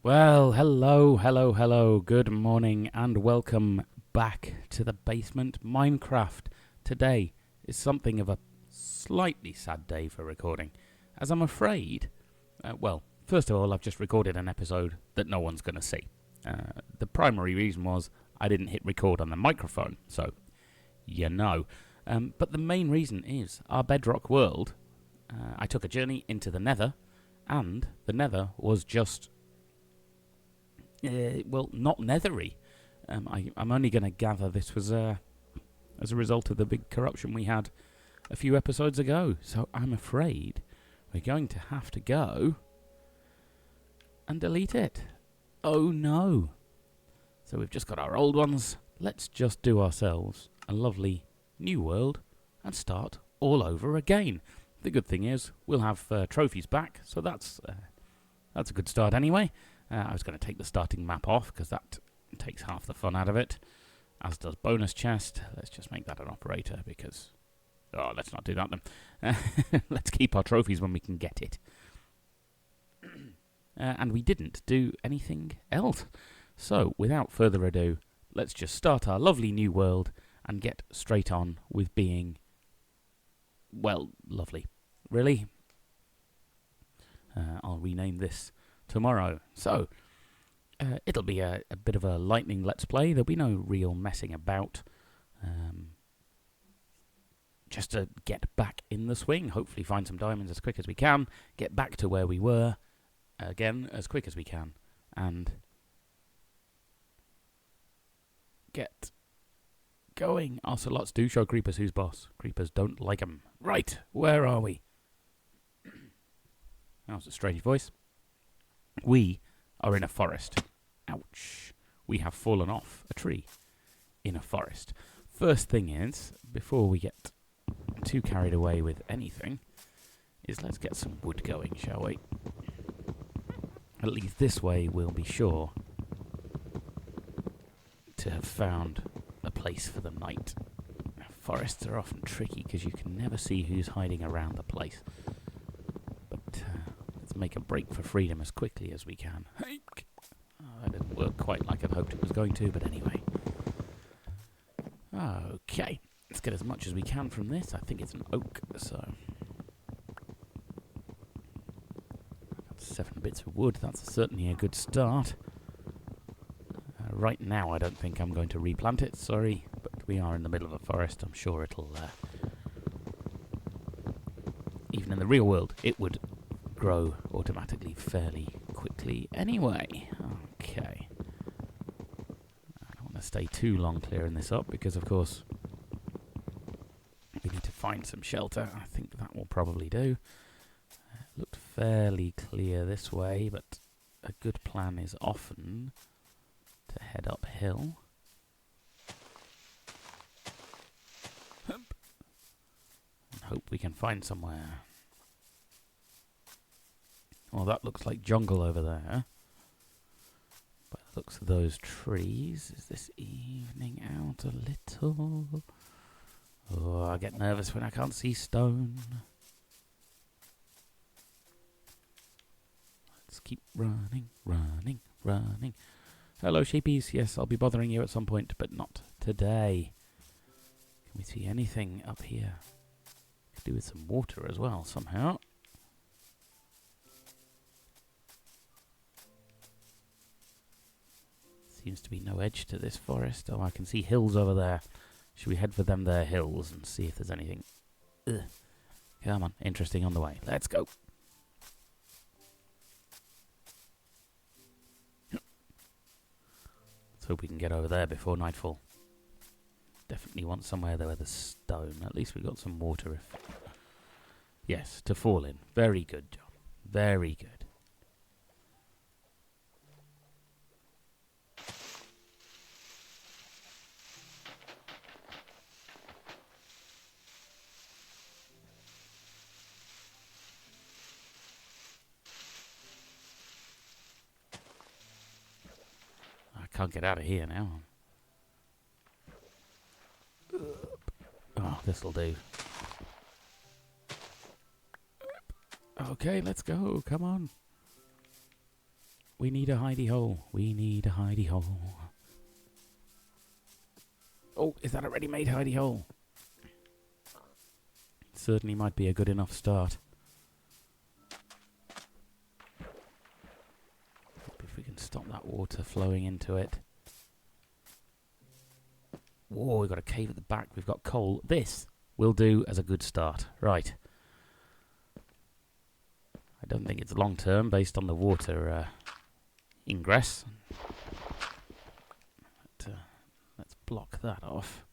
Well, hello, good morning, and welcome back to the basement Minecraft. Today is something of a slightly sad day for recording, as I'm afraid, first of all, I've just recorded an episode that no one's going to see. The primary reason was I didn't hit record on the microphone, so you know. But the main reason is our bedrock world. I took a journey into the nether, and the nether was just not nethery. I'm only going to gather this was as a result of the big corruption we had a few episodes ago. So I'm afraid we're going to have to go and delete it. Oh no. So we've just got our old ones. Let's just do ourselves a lovely new world and start all over again. The good thing is we'll have trophies back, so that's a good start anyway. I was going to take the starting map off because that takes half the fun out of it, as does bonus chest. Let's just make that an operator because... Oh, let's not do that then. Let's keep our trophies when we can get it. And we didn't do anything else. So, without further ado, let's just start our lovely new world and get straight on with being, well, lovely. Really? I'll rename this tomorrow. So, it'll be a bit of a lightning let's play. There'll be no real messing about. Just to get back in the swing. Hopefully find some diamonds as quick as we can. Get back to where we were, again, as quick as we can. And get going. Ocelots do show creepers who's boss. Creepers don't like 'em. Right, where are we? That was a strange voice. We are in a forest. Ouch. We have fallen off a tree in a forest. First thing is, before we get too carried away with anything, is let's get some wood going, shall we? At least this way we'll be sure to have found a place for the night. Forests are often tricky because you can never see who's hiding around the place. But let's make a break for freedom as quickly as we can. That didn't work quite like I'd hoped it was going to, but anyway. Okay, let's get as much as we can from this. I think it's an oak, so... 7 bits of wood, that's certainly a good start. Right now I don't think I'm going to replant it, sorry, but we are in the middle of a forest. I'm sure it'll... even in the real world, it would grow automatically fairly quickly anyway. Okay. I don't want to stay too long clearing this up because, of course, we need to find some shelter. I think that will probably do. It looked fairly clear this way, but a good plan is often to head uphill. And hope we can find somewhere. Well, that looks like jungle over there. By the looks of those trees, is this evening out a little? Oh, I get nervous when I can't see stone. Let's keep running. Hello, sheepies. Yes, I'll be bothering you at some point, but not today. Can we see anything up here? Could do with some water as well, somehow. Seems to be no edge to this forest. Oh, I can see hills over there. Should we head for them there hills and see if there's anything? Ugh. Come on, interesting on the way. Let's go. Let's hope we can get over there before nightfall. Definitely want somewhere there where there's stone. At least we've got some water. Yes, to fall in. Very good, John. Very good. Can't get out of here now. Oh, this'll do. Okay, let's go. Come on. We need a hidey hole. We need a hidey hole. Oh, is that a ready-made hidey hole? Certainly might be a good enough start. If we can stop that water flowing into it. Whoa, we've got a cave at the back. We've got coal. This will do as a good start. Right. I don't think it's long-term based on the water ingress. But, let's block that off.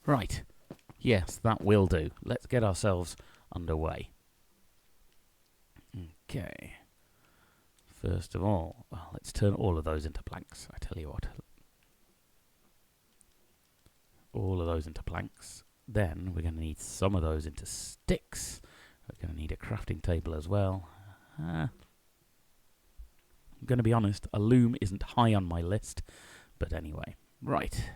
Right. Yes, that will do. Let's get ourselves underway. Okay. First of all, well, let's turn all of those into planks. I tell you what. All of those into planks. Then we're going to need some of those into sticks. We're going to need a crafting table as well. I'm going to be honest, a loom isn't high on my list. But anyway, right.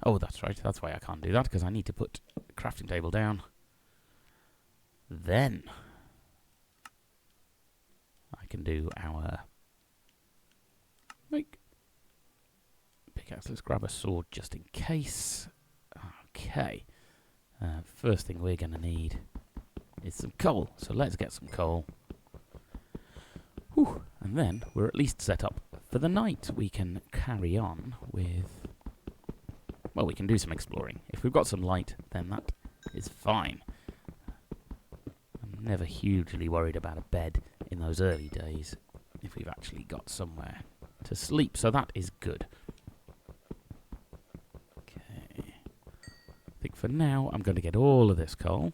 Oh, that's right. That's why I can't do that, because I need to put the crafting table down. Then I can do our pickaxe. Let's grab a sword just in case. Okay. First thing we're going to need is some coal. So let's get some coal. Whew. And then we're at least set up for the night. We can carry on with... Well, we can do some exploring. If we've got some light, then that is fine. I'm never hugely worried about a bed in those early days if we've actually got somewhere to sleep, so that is good. Okay. I think for now I'm going to get all of this coal.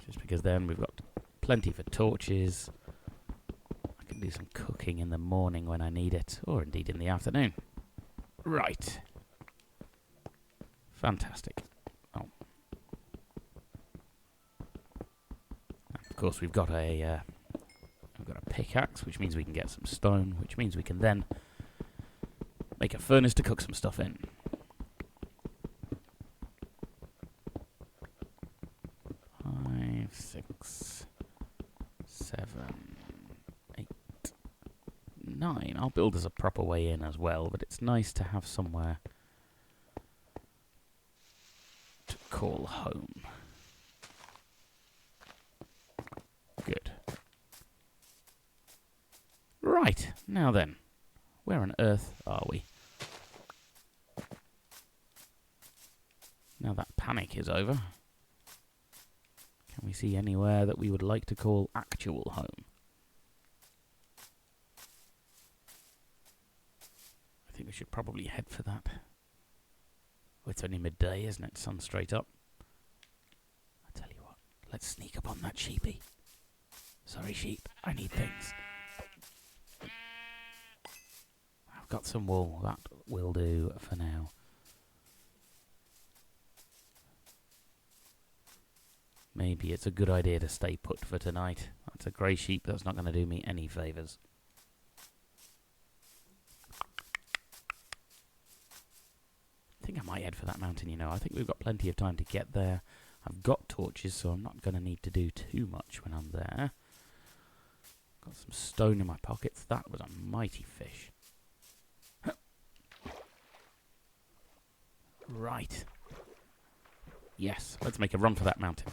Just because then we've got plenty for torches. Do some cooking in the morning when I need it, or indeed in the afternoon. Right. Fantastic. Oh. And of course, we've got a pickaxe, which means we can get some stone, which means we can then make a furnace to cook some stuff in. Five, 6, 7. 9. I'll build us a proper way in as well, but it's nice to have somewhere to call home. Good. Right, now then, where on earth are we? Now that panic is over, can we see anywhere that we would like to call actual home? I think we should probably head for that. Oh, it's only midday, isn't it? Sun straight up. I tell you what, let's sneak up on that sheepy. Sorry, sheep, I need things. I've got some wool, that will do for now. Maybe it's a good idea to stay put for tonight. That's a grey sheep, that's not going to do me any favours. I think I might head for that mountain, you know. I think we've got plenty of time to get there. I've got torches, so I'm not going to need to do too much when I'm there. Got some stone in my pockets. That was a mighty fish. Right. Yes, let's make a run for that mountain.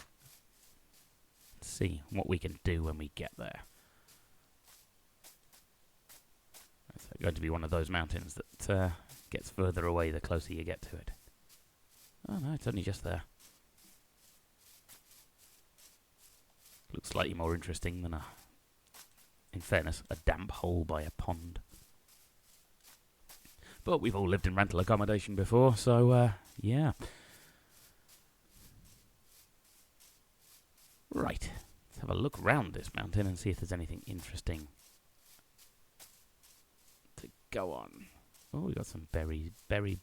Let's see what we can do when we get there. It's going to be one of those mountains that gets further away the closer you get to it. Oh no, it's only just there. Looks slightly more interesting than in fairness, a damp hole by a pond. But we've all lived in rental accommodation before, so yeah. Right, let's have a look round this mountain and see if there's anything interesting to go on. Oh, we've got some berry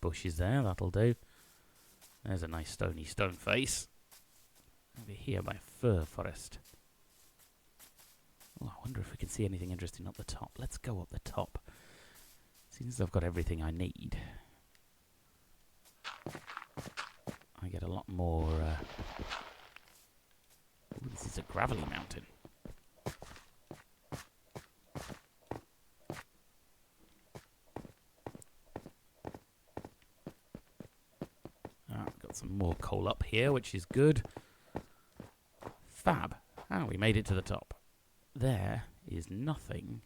bushes there, that'll do. There's a nice stony stone face. Over here by fir forest. Oh, wonder if we can see anything interesting up the top. Let's go up the top. Seems I've got everything I need. I get a lot more... Ooh, this is a gravelly mountain. Got some more coal up here, which is good. Fab. Ah, we made it to the top. There is nothing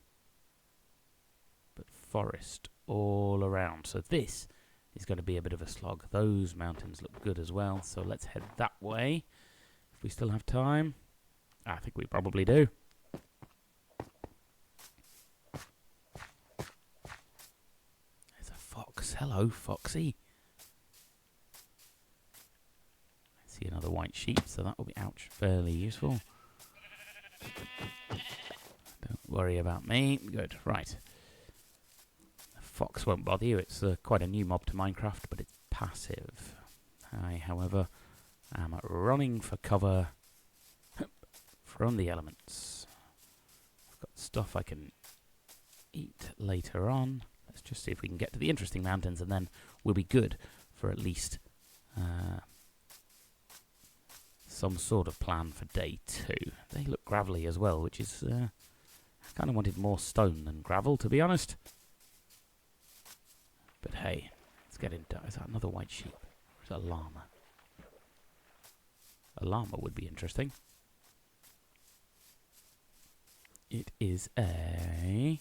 but forest all around. So this is going to be a bit of a slog. Those mountains look good as well. So let's head that way. If we still have time. I think we probably do. There's a fox. Hello, Foxy. I see another white sheep, so that will be, ouch, fairly useful. Don't worry about me. Good, right. The fox won't bother you. It's quite a new mob to Minecraft, but it's passive. I, however, am running for cover from the elements. I've got stuff I can eat later on. Let's just see if we can get to the interesting mountains, and then we'll be good for at least some sort of plan for day 2. They look gravelly as well, which is... I kind of wanted more stone than gravel, to be honest. But hey, let's get into... Is that another white sheep? Or is that a llama? A llama would be interesting. It is a...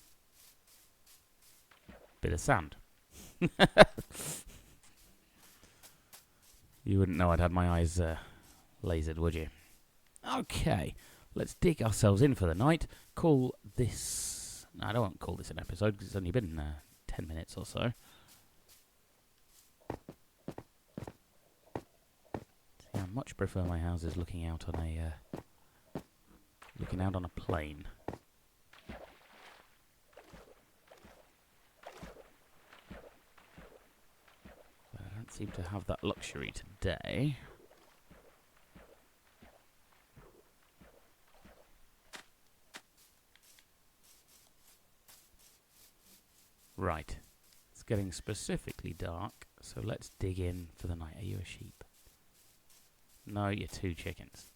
bit of sand. You wouldn't know I'd had my eyes... lasered, would you? Okay, let's dig ourselves in for the night. Call this... No, I don't want to call this an episode because it's only been 10 minutes or so. See, I much prefer my houses looking out on a plain. But I don't seem to have that luxury today. Right, it's getting specifically dark, so let's dig in for the night. Are you a sheep? No, you're 2 chickens.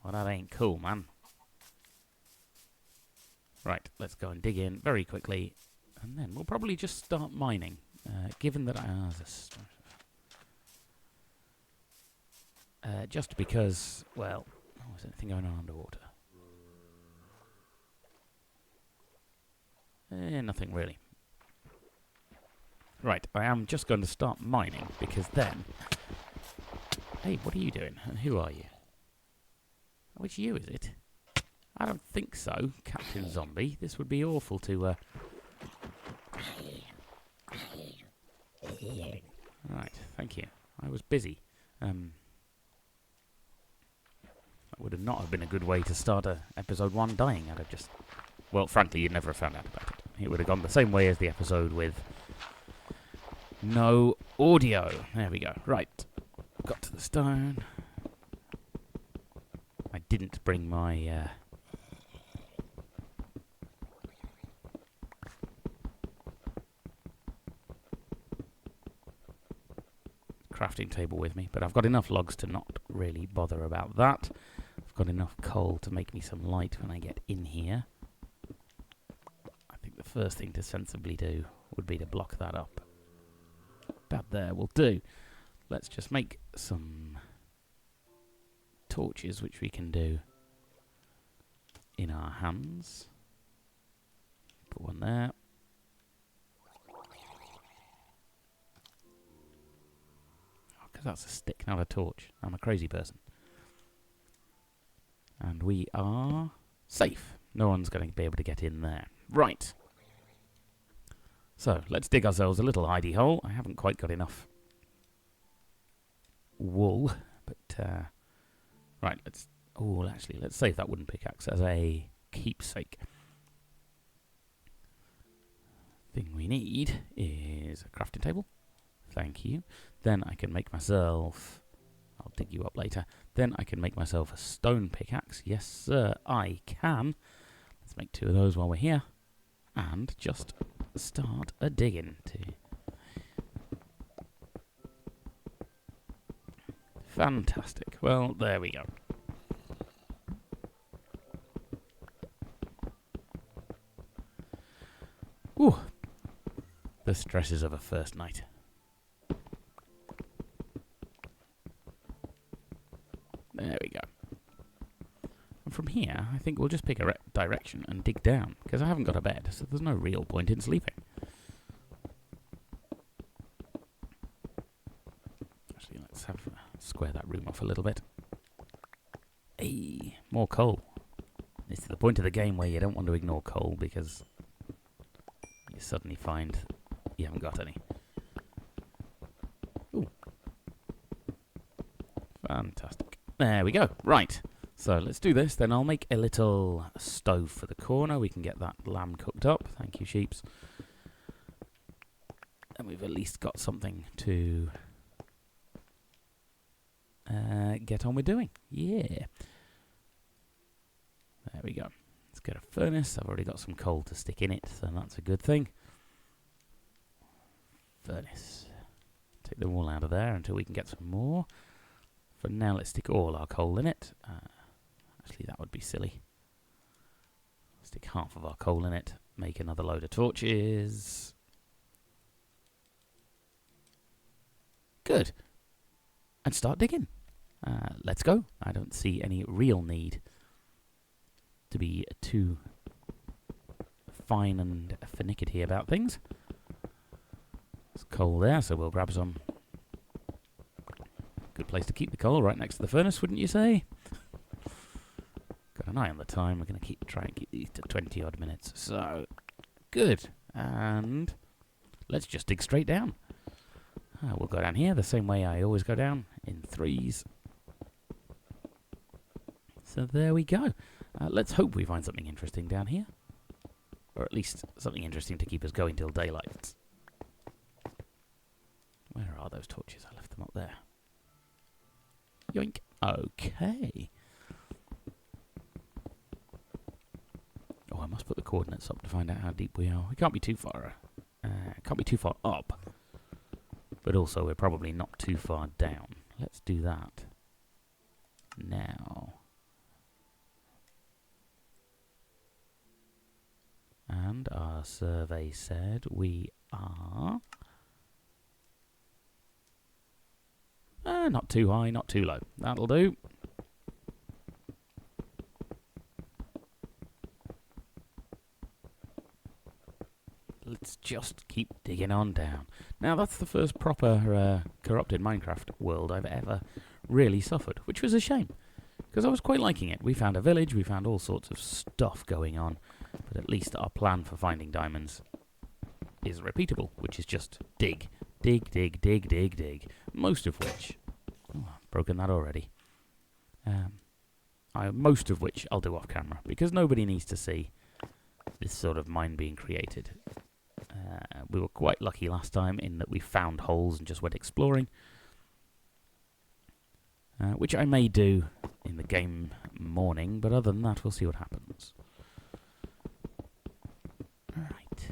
Well, that ain't cool, man. Right, let's go and dig in very quickly, and then we'll probably just start mining, given that just because, well, is anything going on underwater? Nothing really. Right, I am just going to start mining, because then... Hey, what are you doing? And who are you? Oh, it's you, is it? I don't think so, Captain Zombie. This would be awful to... Right, thank you. I was busy. That would not have been a good way to start episode 1 dying. I'd have just... Well, frankly, you'd never have found out about it. It would have gone the same way as the episode with... no audio. There we go. Right. Got to the stone. I didn't bring my... crafting table with me, but I've got enough logs to not really bother about that. I've got enough coal to make me some light when I get in here. I think the first thing to sensibly do would be to block that up. That there will do. Let's just make some torches, which we can do in our hands. Put one there. Oh, because that's a stick, not a torch. I'm a crazy person. And we are safe. No one's going to be able to get in there. Right. So, let's dig ourselves a little hidey hole. I haven't quite got enough wool, but, right, let's, oh, actually, let's save that wooden pickaxe as a keepsake. Thing we need is a crafting table. Thank you. Then I can make myself, I'll dig you up later, then I can make myself a stone pickaxe. Yes, sir, I can. Let's Let's make 2 of those while we're here. And just start a digging too. Fantastic. Well, there we go. Ooh. The stresses of a first night. There we go. And from here, I think we'll just pick a direction and dig down, because I haven't got a bed, so there's no real point in sleeping. Actually, let's square that room off a little bit. Hey, more coal. It's to the point of the game where you don't want to ignore coal, because you suddenly find you haven't got any. Ooh. Fantastic. There we go. Right. So let's do this. Then I'll make a little stove for the corner. We can get that lamb cooked up. Thank you, sheeps. And we've at least got something to get on with doing. Yeah. There we go. Let's get a furnace. I've already got some coal to stick in it, so that's a good thing. Furnace. Take them all out of there until we can get some more. For now, let's stick all our coal in it. Actually, that would be silly. Stick half of our coal in it. Make another load of torches. Good. And start digging. Let's go. I don't see any real need to be too fine and finicky about things. There's coal there, so we'll grab some. Good place to keep the coal, right next to the furnace, wouldn't you say? Got an eye on the time. We're going to try and keep these to 20 odd minutes. So, good. And let's just dig straight down. We'll go down here the same way I always go down, in 3s. So there we go. Let's hope we find something interesting down here. Or at least something interesting to keep us going till daylight. Where are those torches? I left them up there. Yoink. Okay. Oh, I must put the coordinates up to find out how deep we are. We can't be too far. Can't be too far up. But also, we're probably not too far down. Let's do that now. And our survey said we are not too high, not too low. That'll do. Let's just keep digging on down. Now, that's the first proper corrupted Minecraft world I've ever really suffered, which was a shame, because I was quite liking it. We found a village, we found all sorts of stuff going on, but at least our plan for finding diamonds is repeatable, which is just dig, dig, dig, dig, dig, dig, most of which... Oh, I've broken that already. Most of which I'll do off camera, because nobody needs to see this sort of mine being created. We were quite lucky last time in that we found holes and just went exploring, which I may do in the game morning, but other than that, we'll see what happens. Right.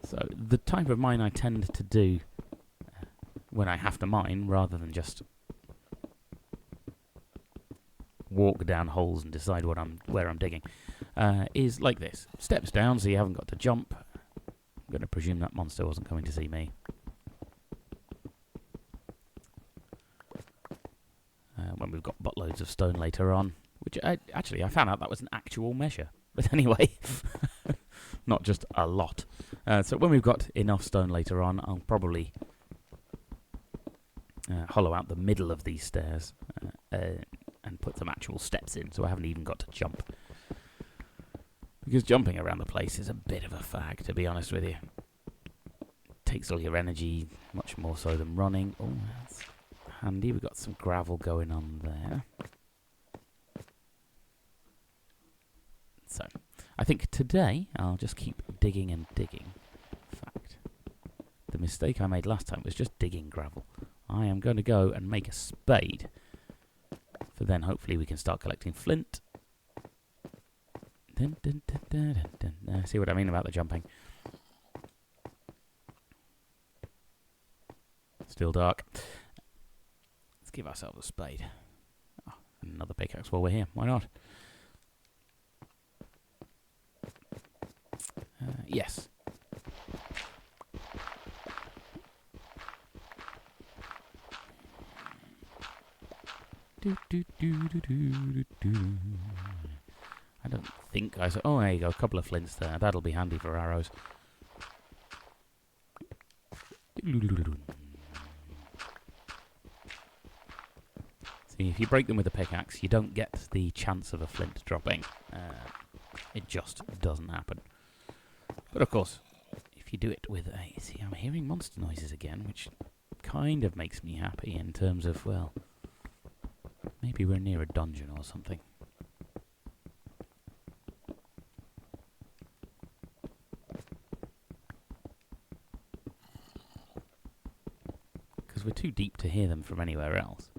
So, the type of mine I tend to do when I have to mine, rather than just walk down holes and decide where I'm digging, is like this. Steps down, so you haven't got to jump. I'm going to presume that monster wasn't coming to see me. When we've got buttloads of stone later on, which I found out that was an actual measure. But anyway, not just a lot. So when we've got enough stone later on, I'll probably hollow out the middle of these stairs and put some actual steps in, so I haven't even got to jump. Because jumping around the place is a bit of a fag, to be honest with you. Takes all your energy, much more so than running. Oh, that's handy. We've got some gravel going on there. So, I think today I'll just keep digging and digging. In fact, the mistake I made last time was just digging gravel. I am going to go and make a spade for then hopefully we can start collecting flint. Dun, dun, dun, dun, dun, dun. See what I mean about the jumping. Still dark. Let's give ourselves a spade. Oh, another pickaxe while we're here. Why not? Yes. I don't think I saw... Oh, there you go. A couple of flints there. That'll be handy for arrows. See, if you break them with a pickaxe, you don't get the chance of a flint dropping. It just doesn't happen. But of course, if you do it with a... See, I'm hearing monster noises again, which kind of makes me happy in terms of, well... Maybe we're near a dungeon or something. Because we're too deep to hear them from anywhere else.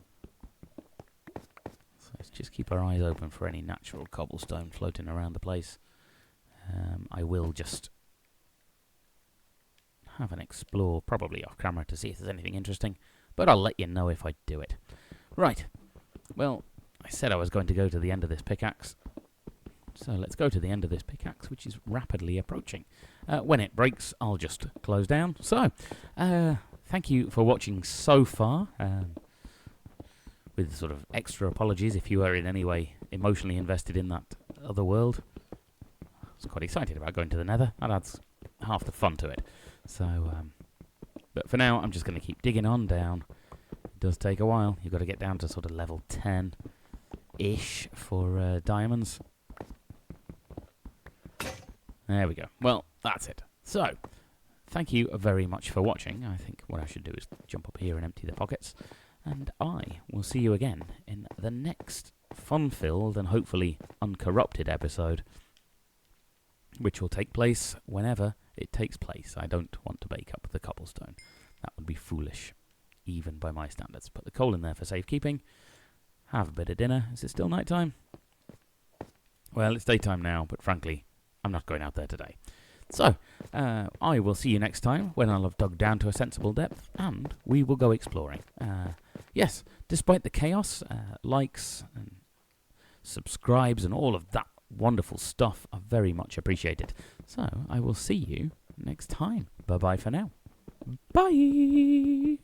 So let's just keep our eyes open for any natural cobblestone floating around the place. I will just have an explore, probably off camera, to see if there's anything interesting. But I'll let you know if I do it. Right. Well, I said I was going to go to the end of this pickaxe. So let's go to the end of this pickaxe, which is rapidly approaching. When it breaks, I'll just close down. So, thank you for watching so far. With sort of extra apologies if you are in any way emotionally invested in that other world. I was quite excited about going to the nether. That adds half the fun to it. So, but for now, I'm just going to keep digging on down. It does take a while. You've got to get down to sort of level 10-ish for diamonds. There we go. Well, that's it. So, thank you very much for watching. I think what I should do is jump up here and empty the pockets. And I will see you again in the next fun-filled and hopefully uncorrupted episode, which will take place whenever it takes place. I don't want to bake up the cobblestone. That would be foolish, even by my standards. Put the coal in there for safekeeping. Have a bit of dinner. Is it still night time? Well, it's daytime now, but frankly, I'm not going out there today. So, I will see you next time when I'll have dug down to a sensible depth, and we will go exploring. Yes, despite the chaos, likes and subscribes and all of that wonderful stuff are very much appreciated. So, I will see you next time. Bye-bye for now. Bye!